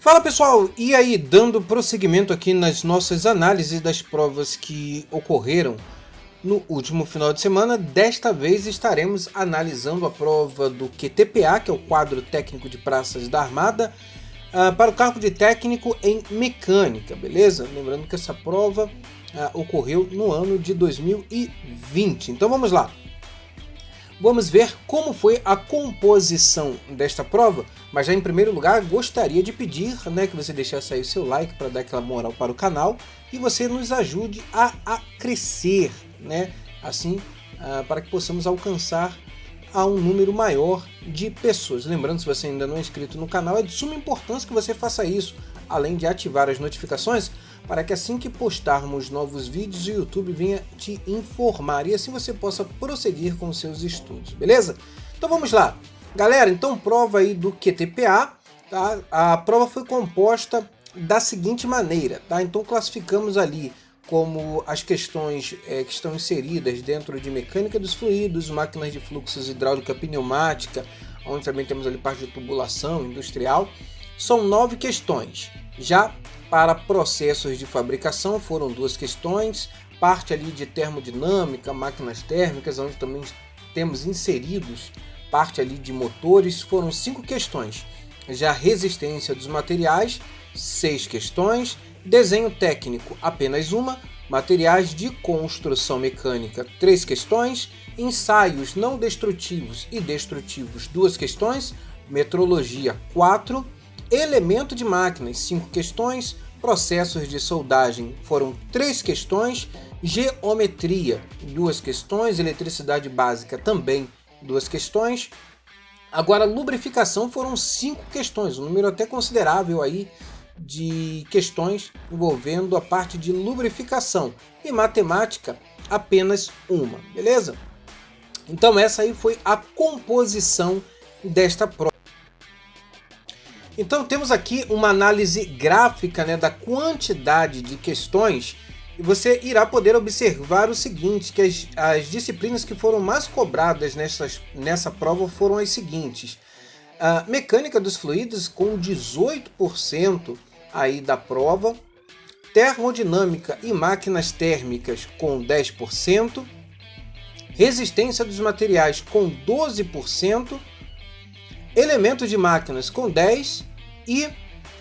Fala pessoal, e aí, dando prosseguimento aqui nas nossas análises das provas que ocorreram no último final de semana, desta vez estaremos analisando a prova do QTPA, que é o Quadro Técnico de Praças da Armada, para o cargo de técnico em mecânica, beleza? Lembrando que essa prova ocorreu no ano de 2020. Então vamos lá. Vamos ver como foi a composição desta prova, mas já em primeiro lugar gostaria de pedir que você deixasse aí o seu like para dar aquela moral para o canal e você nos ajude a crescer, assim para que possamos alcançar a um número maior de pessoas. Lembrando, se você ainda não é inscrito no canal, é de suma importância que você faça isso, além de ativar as notificações, para que assim que postarmos novos vídeos, o YouTube venha te informar e assim você possa prosseguir com seus estudos, beleza? Então vamos lá. Galera, então prova aí do QTPA, tá? A prova foi composta da seguinte maneira, tá? Então classificamos ali como as questões que estão inseridas dentro de mecânica dos fluidos, máquinas de fluxos, hidráulica pneumática, onde também temos ali parte de tubulação industrial. São 9 questões. Já para processos de fabricação foram 2 questões, parte ali de termodinâmica, máquinas térmicas, onde também temos inseridos parte ali de motores, foram 5 questões. Já resistência dos materiais, 6 questões, desenho técnico, apenas 1, materiais de construção mecânica, 3 questões, ensaios não destrutivos e destrutivos, 2 questões, metrologia, 4, elemento de máquinas, 5 questões, processos de soldagem foram 3 questões, geometria, 2 questões, eletricidade básica também 2 questões. Agora, lubrificação foram 5 questões, um número até considerável aí de questões envolvendo a parte de lubrificação, e matemática apenas 1, beleza? Então essa aí foi a composição desta prova. Então temos aqui uma análise gráfica da quantidade de questões e você irá poder observar o seguinte, que as disciplinas que foram mais cobradas nessa prova foram as seguintes. Mecânica dos fluidos com 18% aí da prova, termodinâmica e máquinas térmicas com 10%, resistência dos materiais com 12%, elementos de máquinas com 10% e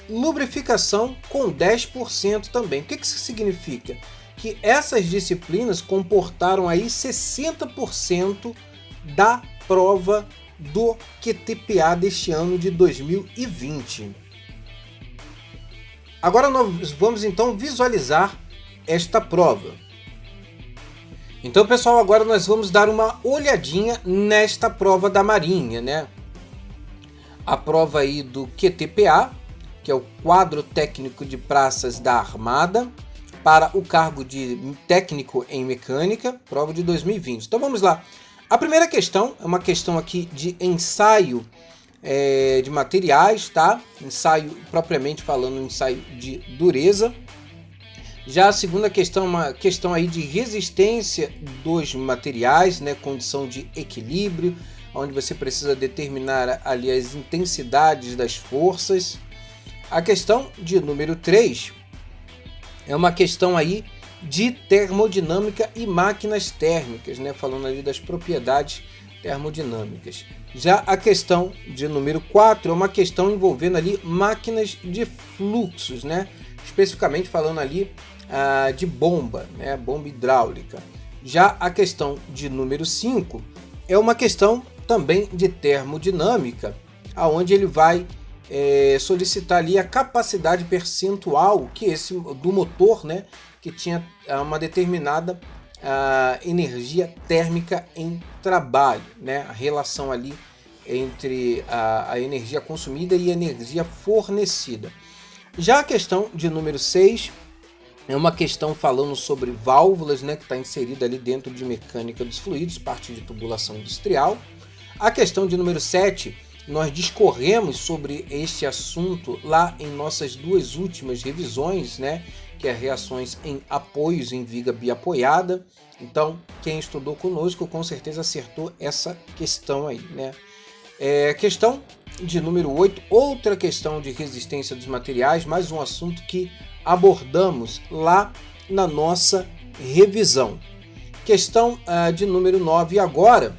lubrificação com 10% também. O que isso significa? Que essas disciplinas comportaram aí 60% da prova do QTPA deste ano de 2020. Agora nós vamos então visualizar esta prova. Então pessoal, agora nós vamos dar uma olhadinha nesta prova da Marinha, A prova aí do QTPA, que é o Quadro Técnico de Praças da Armada, para o cargo de técnico em mecânica, prova de 2020. Então vamos lá. A primeira questão é uma questão aqui de ensaio de materiais, tá? Ensaio, propriamente falando, ensaio de dureza. Já a segunda questão é uma questão aí de resistência dos materiais, condição de equilíbrio, onde você precisa determinar ali as intensidades das forças. A questão de número 3 é uma questão aí de termodinâmica e máquinas térmicas, falando ali das propriedades termodinâmicas. Já a questão de número 4 é uma questão envolvendo ali máquinas de fluxos, especificamente falando ali de bomba, bomba hidráulica. Já a questão de número 5 é uma questão também de termodinâmica, aonde ele vai solicitar ali a capacidade percentual do motor, que tinha uma determinada energia térmica em trabalho, a relação ali entre a energia consumida e a energia fornecida. Já a questão de número 6 é uma questão falando sobre válvulas, que está inserida ali dentro de mecânica dos fluidos, parte de tubulação industrial. A questão de número 7, nós discorremos sobre este assunto lá em nossas 2 últimas revisões, que é reações em apoios em viga biapoiada. Então, quem estudou conosco com certeza acertou essa questão aí, Questão de número 8, outra questão de resistência dos materiais, mais um assunto que abordamos lá na nossa revisão. Questão de número 9 agora,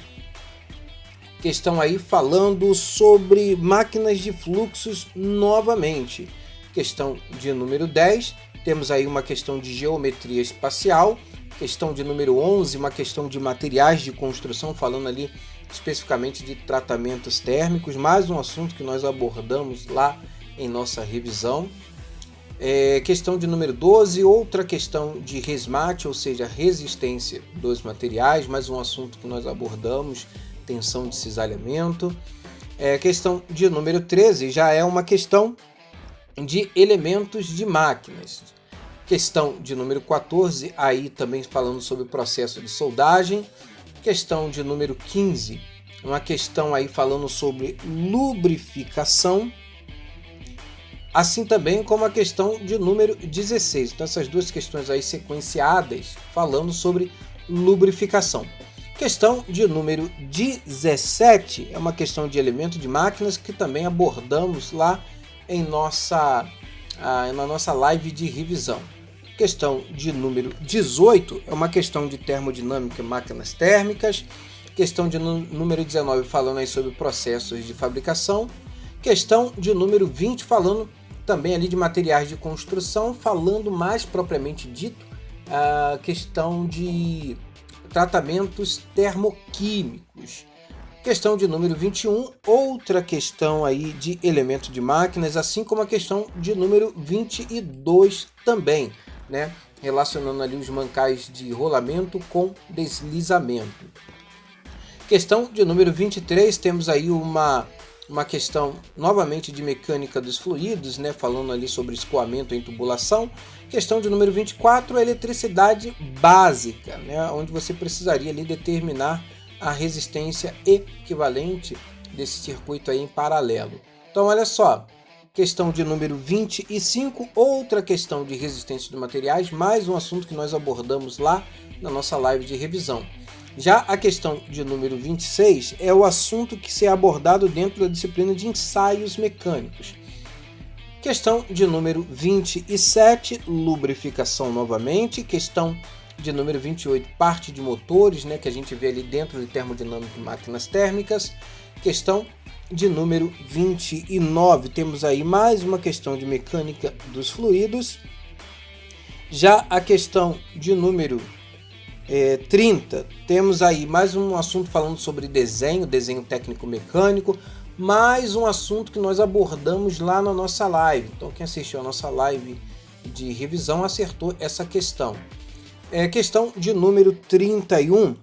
questão aí falando sobre máquinas de fluxos novamente. Questão de número 10, temos aí uma questão de geometria espacial. Questão de número 11, uma questão de materiais de construção, falando ali especificamente de tratamentos térmicos, mais um assunto que nós abordamos lá em nossa revisão. Questão de número 12, outra questão de resmate, ou seja, resistência dos materiais, mais um assunto que nós abordamos, tensão de cisalhamento. Questão de número 13 já é uma questão de elementos de máquinas. Questão de número 14, aí também falando sobre o processo de soldagem. Questão de número 15, uma questão aí falando sobre lubrificação. Assim também como a questão de número 16. Então essas duas questões aí sequenciadas falando sobre lubrificação. Questão de número 17 é uma questão de elemento de máquinas que também abordamos lá na nossa live de revisão. Questão de número 18 é uma questão de termodinâmica e máquinas térmicas. Questão de número 19 falando aí sobre processos de fabricação. Questão de número 20 falando também ali de materiais de construção, falando mais propriamente dito a questão de tratamentos termoquímicos. Questão de número 21, outra questão aí de elemento de máquinas, assim como a questão de número 22 também, né? Relacionando ali os mancais de rolamento com deslizamento. Questão de número 23, temos aí uma questão novamente de mecânica dos fluidos, né? Falando ali sobre escoamento em tubulação. Questão de número 24, eletricidade básica, né? Onde você precisaria ali determinar a resistência equivalente desse circuito aí em paralelo. Então olha só, questão de número 25, outra questão de resistência de materiais, mais um assunto que nós abordamos lá na nossa live de revisão. Já a questão de número 26 é o assunto que será abordado dentro da disciplina de ensaios mecânicos. Questão de número 27, lubrificação novamente. Questão de número 28, parte de motores, né, que a gente vê ali dentro de termodinâmica e máquinas térmicas. Questão de número 29, temos aí mais uma questão de mecânica dos fluidos. Já a questão de número 30, temos aí mais um assunto falando sobre desenho técnico-mecânico, mais um assunto que nós abordamos lá na nossa live. Então quem assistiu a nossa live de revisão acertou essa questão. Questão de número 31,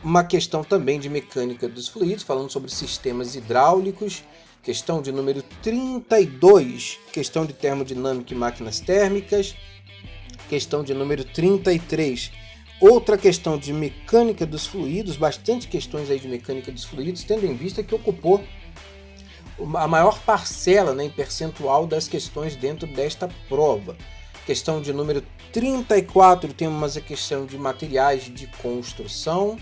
uma questão também de mecânica dos fluidos, falando sobre sistemas hidráulicos. Questão de número 32, questão de termodinâmica e máquinas térmicas. Questão de número 33, outra questão de mecânica dos fluidos, bastante questões aí de mecânica dos fluidos, tendo em vista que ocupou a maior parcela, né, em percentual das questões dentro desta prova. Questão de número 34, temos a questão de materiais de construção.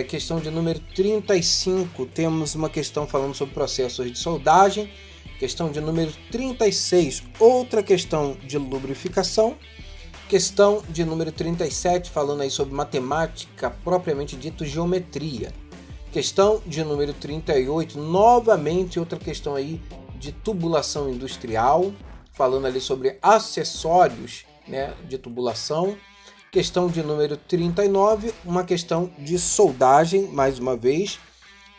Questão de número 35, temos uma questão falando sobre processos de soldagem. Questão de número 36, outra questão de lubrificação. Questão de número 37, falando aí sobre matemática, propriamente dito geometria. Questão de número 38, novamente outra questão aí de tubulação industrial, falando ali sobre acessórios, né, de tubulação. Questão de número 39, uma questão de soldagem, mais uma vez.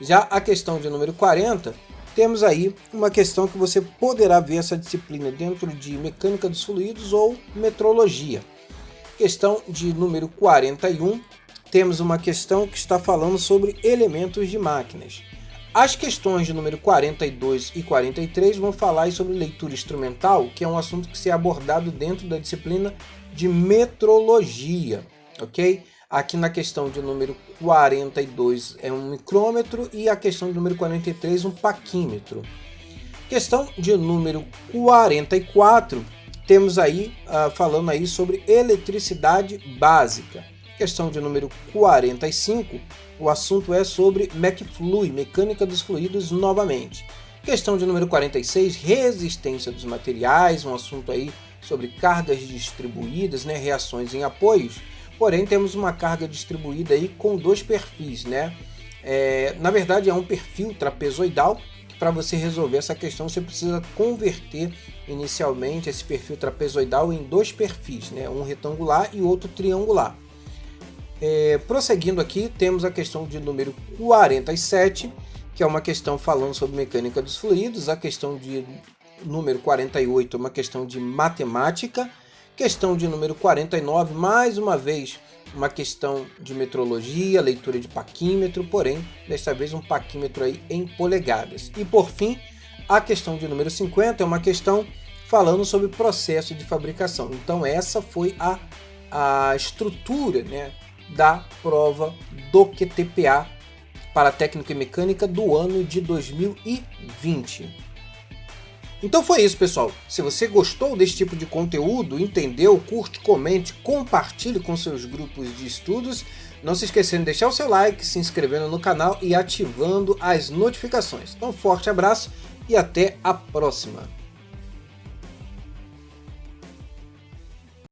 Já a questão de número 40, temos aí uma questão que você poderá ver essa disciplina dentro de mecânica dos fluidos ou metrologia. Questão de número 41, temos uma questão que está falando sobre elementos de máquinas. As questões de número 42 e 43 vão falar sobre leitura instrumental, que é um assunto que será abordado dentro da disciplina de metrologia, ok? Aqui na questão de número 42 é um micrômetro e a questão de número 43 um paquímetro. Questão de número 44, temos aí falando aí sobre eletricidade básica. Questão de número 45, o assunto é sobre McFlui, mecânica dos fluidos novamente. Questão de número 46, resistência dos materiais, um assunto aí sobre cargas distribuídas, né, reações em apoios. Porém, temos uma carga distribuída aí com dois perfis, né? Na verdade, é um perfil trapezoidal, que para você resolver essa questão, você precisa converter inicialmente esse perfil trapezoidal em dois perfis, né? Um retangular e outro triangular. Prosseguindo aqui, temos a questão de número 47, que é uma questão falando sobre mecânica dos fluidos. A questão de número 48 é uma questão de matemática. Questão de número 49, mais uma vez, uma questão de metrologia, leitura de paquímetro, porém, desta vez um paquímetro aí em polegadas. E por fim, a questão de número 50 é uma questão falando sobre processo de fabricação. Então essa foi a estrutura, né, da prova do QTPA para técnica e mecânica do ano de 2020. Então foi isso, pessoal. Se você gostou desse tipo de conteúdo, entendeu, curte, comente, compartilhe com seus grupos de estudos. Não se esquecendo de deixar o seu like, se inscrevendo no canal e ativando as notificações. Então, forte abraço e até a próxima!